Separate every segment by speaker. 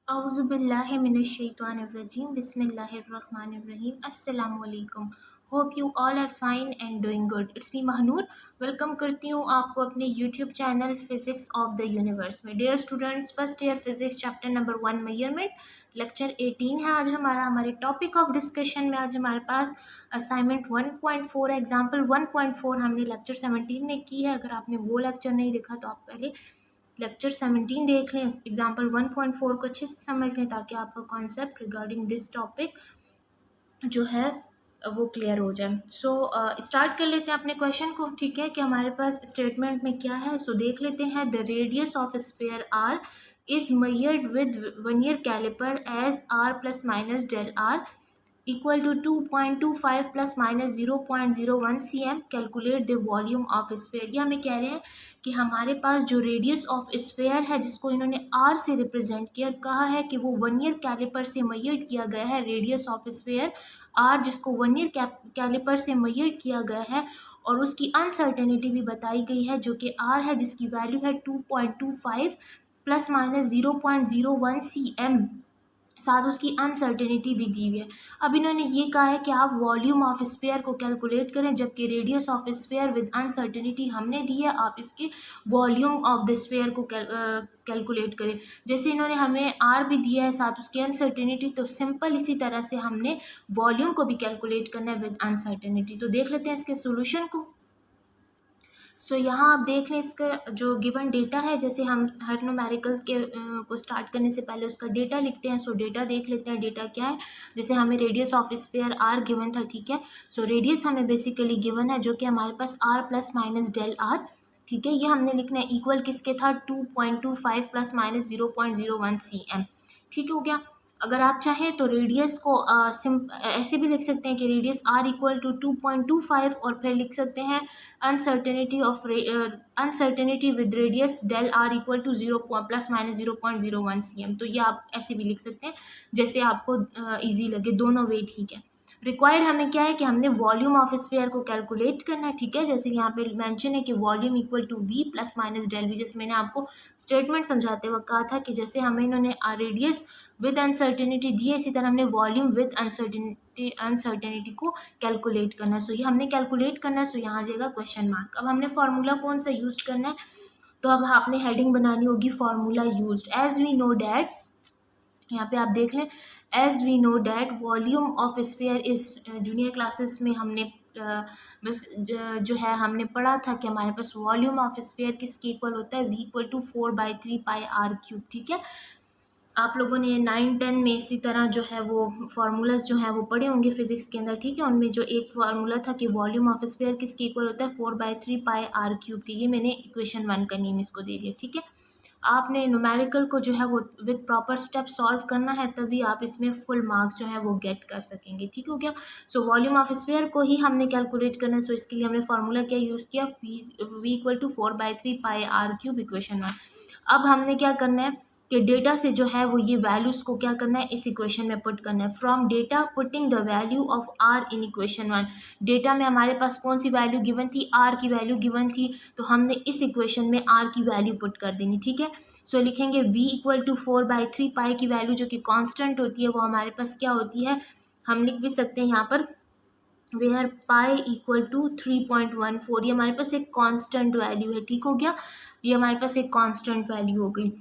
Speaker 1: Auzubillahiminash-shaytanir-rajim. Bismillahir-rahmanir-rahim. Assalamualaikum. Hope you all are fine and doing good. It's me Mahnoor. Welcome करती हूँ आपको अपने YouTube channel physics of the universe में. Dear students, first year physics chapter number 1 measurement lecture 18 है आज हमारे topic of discussion में आज हमारे पास असाइनमेंट 1.4 एग्जाम्पल 1.4 हमने लेक्चर 17 में की है. अगर आपने वो लेक्चर नहीं देखा तो आप पहले लेक्चर 17 देख लें, एग्जाम्पल 1.4 को अच्छे से समझ लें ताकि आपका कॉन्सेप्ट रिगार्डिंग दिस टॉपिक जो है वो क्लियर हो जाए. स्टार्ट कर लेते हैं अपने क्वेश्चन को. ठीक है कि हमारे पास स्टेटमेंट में क्या है. देख लेते हैं. The radius of sphere r is measured with vernier caliper as r plus minus del r equal to 2.25 plus minus 0.01 cm. Calculate the volume of sphere. ये हमें कह रहे हैं कि हमारे पास जो रेडियस ऑफ स्फीयर है जिसको इन्होंने आर से रिप्रेजेंट किया, कहा है कि वो वर्नियर कैलिपर से मेजर्ड किया गया है. रेडियस ऑफ स्फीयर आर जिसको वर्नियर कैलिपर से मेजर्ड किया गया है और उसकी अनसर्टेनिटी भी बताई गई है जो कि आर है जिसकी वैल्यू है 2.25 प्लस माइनस 0.01 cm. साथ उसकी अनसर्टेनिटी भी दी हुई है. अब इन्होंने ये कहा है कि आप वॉल्यूम ऑफ स्फीयर को कैलकुलेट करें, जबकि radius of sphere with uncertainty हमने दी है. आप इसके वॉल्यूम ऑफ द स्फीयर को कैलकुलेट करें. जैसे इन्होंने हमें आर भी दिया है साथ उसकी अनसर्टेनिटी, तो सिंपल इसी तरह से हमने वॉल्यूम को भी कैलकुलेट करना है विद अनसर्टेनिटी. तो देख लेते हैं इसके सोल्यूशन को. यहाँ आप देख लें इसका जो गिवन डेटा है. जैसे हम हर न्यूमेरिकल के को स्टार्ट करने से पहले उसका डेटा लिखते हैं. डेटा देख लेते हैं. डेटा क्या है. जैसे हमें radius of sphere r given था. ठीक है. रेडियस हमें बेसिकली गिवन है जो कि हमारे पास R plus minus del R. ठीक है. ये हमने लिखना है इक्वल किसके था 2.25 प्लस माइनस 0.01 cm. ठीक हो गया. अगर आप चाहें तो रेडियस को ऐसे भी लिख सकते हैं कि रेडियस आर इक्वल टू 2.25 और फिर लिख सकते हैं uncertainty with radius del r equal to 0 plus minus 0.01 cm. तो ये आप ऐसे भी लिख सकते हैं जैसे आपको इजी लगे. दोनों वे ठीक है. रिक्वायर्ड हमें क्या है कि हमने वॉल्यूम ऑफ स्फीयर को कैलकुलेट करना है. ठीक है. जैसे यहाँ पे मेंशन है कि volume equal to v plus minus del v. जैसे मैंने आपको स्टेटमेंट समझाते वक्त कहा था कि जैसे हमें इन्होंने रेडियस विद अनसर्टेनिटी दी है, इसी तरह हमने वॉल्यूम विद अनसर्टेनिटी को कैलकुलेट करना है. ये हमने कैलकुलेट करना है. यहाँ आ जाएगा क्वेश्चन मार्क. अब हमने फार्मूला कौन सा यूज़ करना है, तो अब आपने हेडिंग बनानी होगी formula used. As we know that, यहाँ पे आप देख लें, as we know that volume of sphere is, junior classes में हमने बस जो है हमने पढ़ा था कि हमारे पास वॉल्यूम ऑफ स्फीयर किसके इक्वल होता है, v equal to 4/3 pi r cube. ठीक है. आप लोगों ने 9-10 में इसी तरह जो है वो फार्मूलाज जो है वो पढ़े होंगे फिजिक्स के अंदर. ठीक है. उनमें जो एक फार्मूला था कि वॉल्यूम ऑफ स्फीयर किसके इक्वल होता है 4/3 पाई आर क्यूब के. ये मैंने इक्वेशन 1 का नेम इसको दे दिया. ठीक है. आपने न्यूमेरिकल को जो है वो विद प्रॉपर स्टेप सॉल्व करना है, तभी आप इसमें फुल मार्क्स जो है वो गेट कर सकेंगे. ठीक हो गया. वॉल्यूम ऑफ स्फीयर को ही हमने कैलकुलेट करना है. इसके लिए हमने फार्मूला क्या यूज़ किया, v equal to 4/3 pi r cube equation 1. अब हमने क्या करना है कि डेटा से जो है वो ये वैल्यूज़ को क्या करना है इस इक्वेशन में पुट करना है. From data putting the value of r in equation 1. Data में हमारे पास कौन सी वैल्यू गिवन थी, आर की वैल्यू गिवन थी, तो हमने इस इक्वेशन में आर की वैल्यू पुट कर देनी. ठीक है. लिखेंगे v इक्वल टू 4/3 पाई की वैल्यू जो कि कांस्टेंट होती है वो हमारे पास क्या होती है, हम लिख भी सकते हैं यहाँ पर वेयर पाई इक्वल टू 3.14. ये हमारे पास एक कांस्टेंट वैल्यू है. ठीक हो गया. ये हमारे पास एक कांस्टेंट वैल्यू हो गई.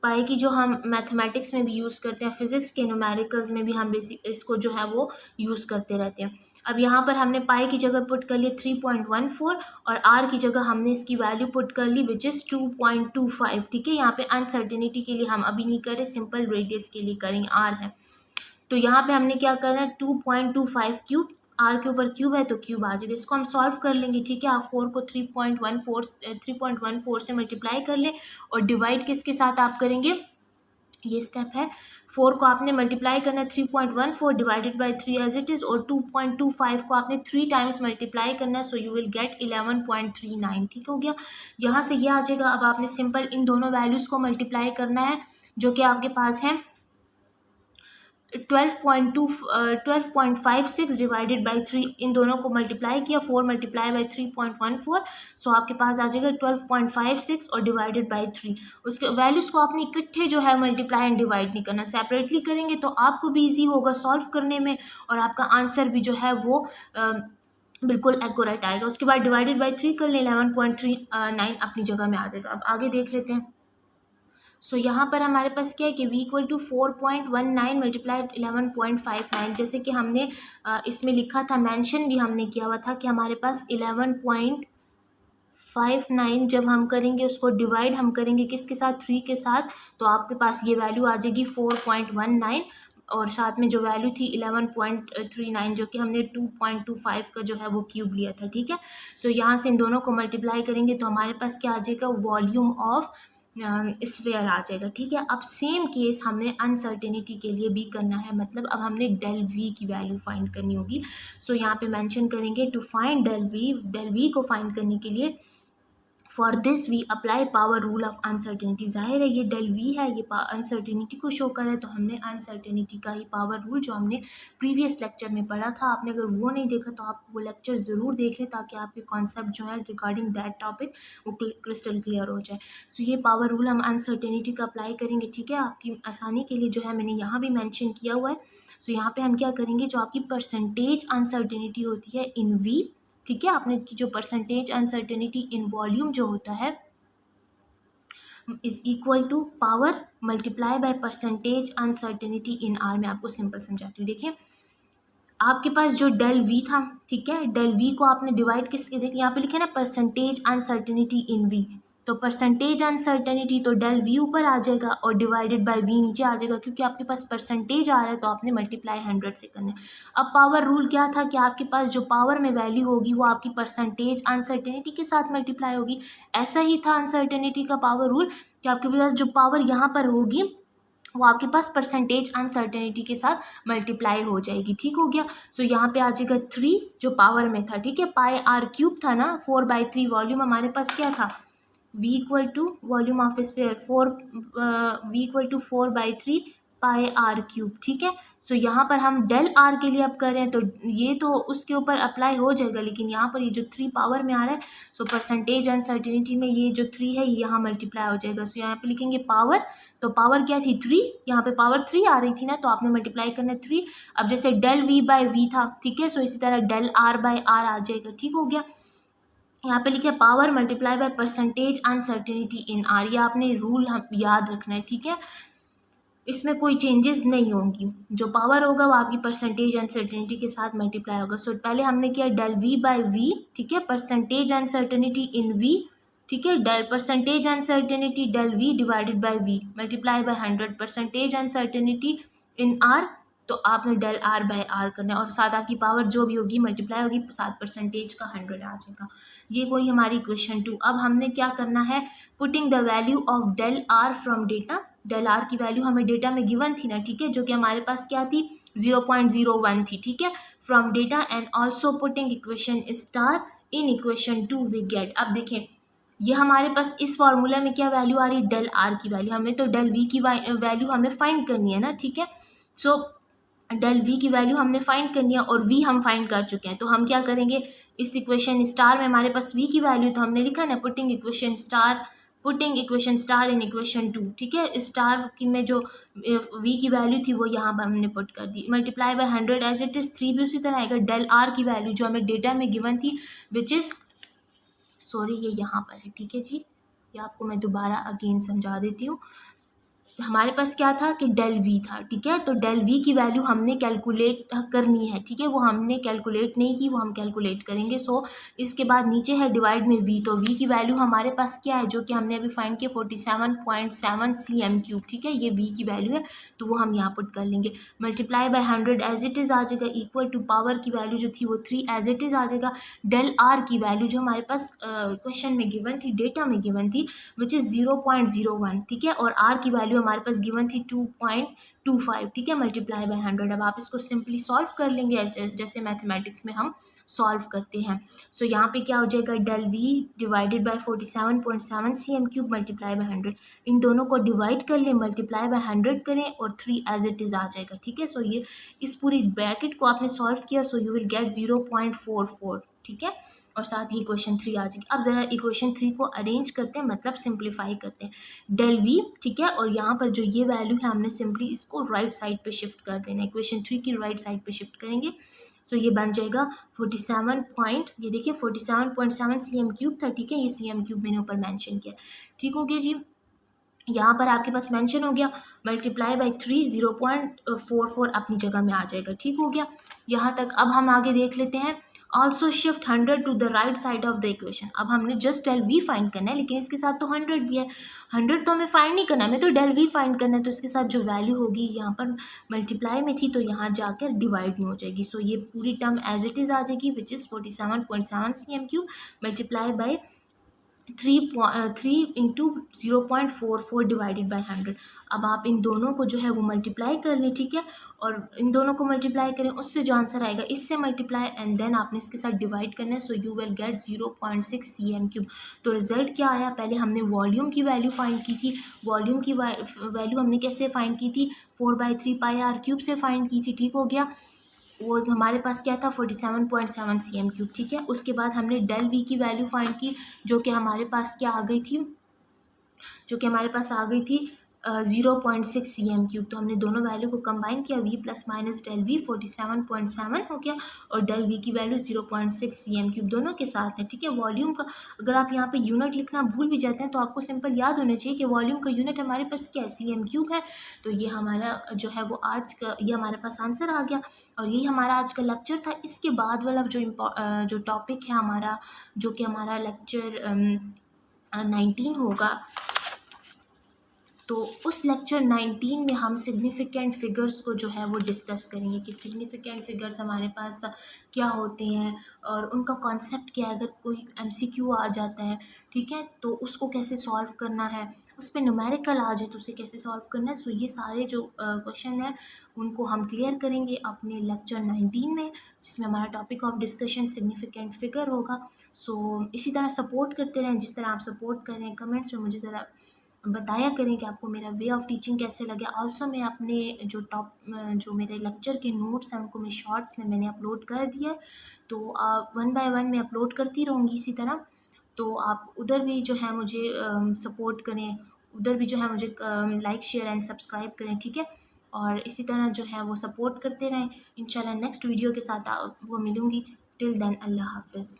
Speaker 1: पाई की जो हम मैथमेटिक्स में भी यूज़ करते हैं, फिजिक्स के न्यूमेरिकल्स में भी हम बेसिक इसको जो है वो यूज़ करते रहते हैं. अब यहाँ पर हमने पाई की जगह पुट कर लिया 3.14 और आर की जगह हमने इसकी वैल्यू पुट कर ली विच इज़ 2.25. ठीक है. यहाँ पे अनसर्टेनिटी के लिए हम अभी नहीं करें, सिंपल रेडियस के लिए करेंगे, आर है. तो यहाँ पे हमने क्या करना है 2.25 क्यूब, आर के ऊपर क्यूब है तो क्यूब आ जाएगा. इसको हम सॉल्व कर लेंगे. ठीक है. आप 4 को 3.14 से मल्टीप्लाई कर लें और डिवाइड किसके साथ आप करेंगे, ये स्टेप है. 4 को आपने मल्टीप्लाई करना है 3.14 divided by 3 as it is, और 2.25 को आपने 3 टाइम्स मल्टीप्लाई करना है. You will get 11.39. ठीक हो गया. यहाँ से ये आ जाएगा. अब आपने सिंपल इन दोनों वैल्यूज़ को मल्टीप्लाई करना है जो कि आपके पास है 12.56 डिवाइडेड बाई 3, इन दोनों को मल्टीप्लाई किया, 4 मल्टीप्लाई बाई 3.14, सो आपके पास आ जाएगा 12.56 और डिवाइडेड बाई 3। उसके वैल्यूज़ को आपने इकट्ठे जो है मल्टीप्लाई एंड डिवाइड नहीं करना, सेपरेटली करेंगे तो आपको भी ईजी होगा सॉल्व करने में और आपका आंसर भी जो है वो बिल्कुल एक्यूरेट आएगा। उसके बाद डिवाइडेड बाई 3 कर लें, 11.39 अपनी जगह में आ जाएगा। अब आगे देख लेते हैं। सो यहाँ पर हमारे पास क्या है कि v इक्वल टू 4.19 मल्टीप्लाई 11.59, जैसे कि हमने इसमें लिखा था, मेंशन भी हमने किया हुआ था कि हमारे पास 11.59 जब हम करेंगे उसको डिवाइड हम करेंगे किसके साथ, 3 के साथ, तो आपके पास ये वैल्यू आ जाएगी 4.19 और साथ में जो वैल्यू थी 11.39 जो कि हमने 2.25 का जो है वो क्यूब लिया था। ठीक है, सो यहाँ से इन दोनों को मल्टीप्लाई करेंगे तो हमारे पास क्या आ जाएगा, वॉल्यूम ऑफ स्फीयर आ जाएगा। ठीक है, अब सेम केस हमने अनसर्टेनिटी के लिए भी करना है, मतलब अब हमने डेल वी की वैल्यू फाइंड करनी होगी। सो यहाँ पे मेंशन करेंगे टू फाइंड डेल वी को फाइंड करने के लिए for this we apply power rule of uncertainty. जाहिर है ये डेल वी है, ये अनसर्टेनिटी को शो कर रहा है, तो हमने अनसर्टेनिटी का ही पावर रूल जो हमने प्रीवियस लेक्चर में पढ़ा था, आपने अगर वो नहीं देखा तो आप वो लेक्चर ज़रूर देख लें ताकि आपके कॉन्सेप्ट जो है रिगार्डिंग दैट टॉपिक वो क्रिस्टल क्लियर हो जाए। सो ये पावर रूल हम अनसर्टेनिटी का अप्लाई करेंगे। ठीक है, आपकी आसानी के लिए जो है मैंने यहाँ भी मैंशन किया हुआ है। सो यहाँ पर हम क्या करेंगे, जो आपकी परसेंटेज अनसर्टेनिटी होती है इन वी, ठीक है, आपने जो परसेंटेज अनसर्टेनिटी इन वॉल्यूम जो होता है is equal to power multiply by percentage uncertainty in r. मैं आपको सिंपल समझाती हूँ। देखिए आपके पास जो डेल वी था, ठीक है, डेल वी को आपने डिवाइड किसके, देखिए यहाँ पे लिखे ना परसेंटेज अनसर्टेनिटी इन वी, तो परसेंटेज अनसर्टेनिटी तो डेल वी ऊपर आ जाएगा और डिवाइडेड बाय वी नीचे आ जाएगा, क्योंकि आपके पास परसेंटेज आ रहा है तो आपने मल्टीप्लाई 100 से करना है। अब पावर रूल क्या था कि आपके पास जो पावर में वैल्यू होगी वो आपकी परसेंटेज अनसर्टेनिटी के साथ मल्टीप्लाई होगी। ऐसा ही था अनसर्टेनिटी का पावर रूल कि आपके पास जो पावर यहाँ पर होगी वो आपके पास परसेंटेज अनसर्टेनिटी के साथ मल्टीप्लाई हो जाएगी। ठीक हो गया, सो यहाँ पे आ जाएगा 3 जो पावर में था। ठीक है, पाई आर क्यूब था ना, 4/3 वॉल्यूम हमारे पास क्या था, v equal to volume of sphere v equal to 4/3 pi r cube. ठीक है, सो यहाँ पर हम डेल आर के लिए अब कर रहे हैं तो ये तो उसके ऊपर अप्लाई हो जाएगा, लेकिन यहाँ पर ये जो 3 पावर में आ रहा है, सो परसेंटेज अनसर्टेनिटी में ये जो 3 है ये यहाँ मल्टीप्लाई हो जाएगा। सो यहाँ पे लिखेंगे पावर, तो पावर क्या थी 3, यहाँ पे पावर 3 आ रही थी ना, तो आपने मल्टीप्लाई करना है 3। अब जैसे डेल वी बाई वी था, ठीक है, सो इसी तरह डेल आर बाई आर आ जाएगा। ठीक हो गया, यहाँ पे लिखे power multiply by percentage uncertainty in are, ये आपने रूल हम याद रखना है। ठीक है, इसमें कोई चेंजेस नहीं होंगी, जो पावर होगा वो आपकी परसेंटेज अनसर्टेनिटी के साथ मल्टीप्लाई होगा। सो पहले हमने किया डेल वी बाय वी, ठीक है, परसेंटेज अनसर्टेनिटी इन वी, ठीक है, del percentage uncertainty del v divided by v multiply by 100 percentage uncertainty in r, तो आपने डेल आर बाय आर करना है और साथ आपकी पावर जो भी होगी मल्टीप्लाई होगी, साथ परसेंटेज का 100 आ जाएगा। ये कोई हमारी इक्वेशन 2। अब हमने क्या करना है, putting the value of del r from data, del r की वैल्यू हमें डेटा में गिवन थी ना, ठीक है, जो कि हमारे पास क्या थी 0.01 थी। ठीक है, from data and also putting equation star in equation 2 we get. अब देखें ये हमारे पास इस फॉर्मूला में क्या वैल्यू आ रही है, डेल आर की वैल्यू, हमें तो डेल वी की वैल्यू हमें फाइंड करनी है ना। ठीक है, सो डेल वी की वैल्यू हमने फाइंड करनी है और वी हम फाइंड कर चुके हैं, तो हम क्या करेंगे, इस इक्वेशन स्टार में हमारे पास वी की वैल्यू तो हमने लिखा ना, putting equation star in equation 2। ठीक है, स्टार की में जो वी की वैल्यू थी वो यहाँ पर हमने पुट कर दी, multiply by 100 as it is, 3 भी उसी तरह आएगा। डेल आर की वैल्यू जो हमें डेटा में गिवन थी विच इज़, सॉरी ये यहाँ पर है, ठीक है जी, ये आपको मैं दोबारा अगेन समझा देती हूँ। हमारे पास क्या था कि डेल वी था, ठीक है, तो डेल वी की वैल्यू हमने कैलकुलेट करनी है। ठीक है, वो हमने कैलकुलेट नहीं की, वो हम कैलकुलेट करेंगे। सो इसके बाद नीचे है डिवाइड में वी, तो वी की वैल्यू हमारे पास क्या है, जो कि हमने अभी फाइंड किया 47.7 cm3। ठीक है, ये वी की वैल्यू है, तो वो हम यहाँ पुट कर लेंगे, multiply by 100 as it is आ जाएगा, इक्वल टू पावर की वैल्यू जो थी वो 3 एज इट इज़ आ जाएगा। डेल आर की वैल्यू जो हमारे पास क्वेश्चन में गिवन थी, डेटा में गिवन थी, विच इज़ 0.01। ठीक है, और आर की वैल्यू हमारे पास गिवन थी 2.25। ठीक है, मल्टीप्लाई बाय 100। अब आप इसको सिंपली सॉल्व कर लेंगे ऐसे जैसे मैथमेटिक्स में हम सॉल्व करते हैं। सो यहाँ पे क्या हो जाएगा, del v divided by 47.7 cm³ multiply by 100, इन दोनों को डिवाइड कर लें, मल्टीप्लाई बाय 100 करें और 3 एज इट इज़ आ जाएगा। ठीक है, सो ये इस पूरी ब्रैकेट को आपने सॉल्व किया, सो यू विल गेट 0.44। ठीक है, और साथ ही इक्वेशन 3 आ जाएगी। अब ज़रा इक्वेशन 3 को अरेंज करते हैं, मतलब सिंप्लीफाई करते हैं। del v, ठीक है, और यहाँ पर जो ये वैल्यू है हमने सिंपली इसको राइट साइड पे शिफ्ट कर देना है, इक्वेशन 3 की राइट साइड पे शिफ्ट करेंगे। सो ये बन जाएगा 47 ये देखिए 47.7 cm³ था। ठीक है, ये cm³ मैंने ऊपर मेंशन किया। ठीक हो गया जी, यहाँ पर आपके पास मेंशन हो गया, मल्टीप्लाई बाई 3 0.44 अपनी जगह में आ जाएगा। ठीक हो गया यहाँ तक। अब हम आगे देख लेते हैं, also shift 100 to the right side of the equation. अब हमने जस्ट del v फाइंड करना है, लेकिन इसके साथ तो 100 भी है, 100 तो हमें फाइंड नहीं करना, हमें तो del v फाइंड करना है। तो इसके साथ जो वैल्यू होगी यहाँ पर मल्टीप्लाई में थी, तो यहाँ जाकर डिवाइड में हो जाएगी। सो ये पूरी टर्म एज इट इज़ आ जाएगी, which is 47.7 cm³ multiply by 3 into 0.44 divided by 100। अब आप इन दोनों को जो है वो मल्टीप्लाई कर लें। ठीक है, और इन दोनों को मल्टीप्लाई करें, उससे जो आंसर आएगा इससे मल्टीप्लाई एंड देन आपने इसके साथ डिवाइड करना है। So you will gate 0.6 cm³। तो रिजल्ट क्या आया, पहले हमने वॉल्यूम की वैल्यू फाइंड की थी। वॉल्यूम की वैल्यू हमने कैसे फाइंड की थी, 4/3 πr³ से फाइंड की थी। ठीक हो गया, वो हमारे पास क्या था 47.7 cm³। ठीक है, उसके बाद हमने del v की वैल्यू फाइंड की, जो कि हमारे पास क्या आ गई थी, 0.6 cm³। तो हमने दोनों वैल्यू को कंबाइन किया, v plus minus del v 47.7 हो गया, और del v की वैल्यू 0.6 cm³ दोनों के साथ है। ठीक है, वॉल्यूम का अगर आप यहाँ पे यूनिट लिखना भूल भी जाते हैं तो आपको सिंपल याद होना चाहिए कि वॉल्यूम का यूनिट हमारे पास क्या है, cm³ है। तो ये हमारा जो है वो आज का ये हमारे पास आंसर आ गया, और यही हमारा आज का लेक्चर था। इसके बाद वाला जो टॉपिक है हमारा, जो कि हमारा लेक्चर 19 होगा, तो उस लेक्चर 19 में हम सिग्निफिकेंट फिगर्स को जो है वो डिस्कस करेंगे कि सिग्निफिकेंट फिगर्स हमारे पास क्या होते हैं और उनका कॉन्सेप्ट क्या है। अगर कोई MCQ आ जाता है, ठीक है, तो उसको कैसे सॉल्व करना है, उस पर न्यूमेरिकल आ जाए तो उसे कैसे सॉल्व करना है। सो ये सारे जो क्वेश्चन हैं उनको हम क्लियर करेंगे अपने लेक्चर 19 में, जिसमें हमारा topic of discussion significant figure होगा। सो इसी तरह सपोर्ट करते रहें, जिस तरह आप सपोर्ट कर रहे हैं। कमेंट्स में मुझे ज़रा बताया करें कि आपको मेरा वे ऑफ टीचिंग कैसे लगे। ऑल्सो मैं अपने जो मेरे लेक्चर के नोट्स हैं उनको मैं शॉर्ट्स में मैंने अपलोड कर दिया, तो आप 1 बाय 1 मैं अपलोड करती रहूँगी इसी तरह। तो आप उधर भी जो है मुझे सपोर्ट करें, उधर भी जो है मुझे लाइक शेयर एंड सब्सक्राइब करें। ठीक है, और इसी तरह जो है वो सपोर्ट करते रहें। इंशाल्लाह नेक्स्ट वीडियो के साथ आपको मिलूँगी। टिल देन अल्लाह हाफ़िज़।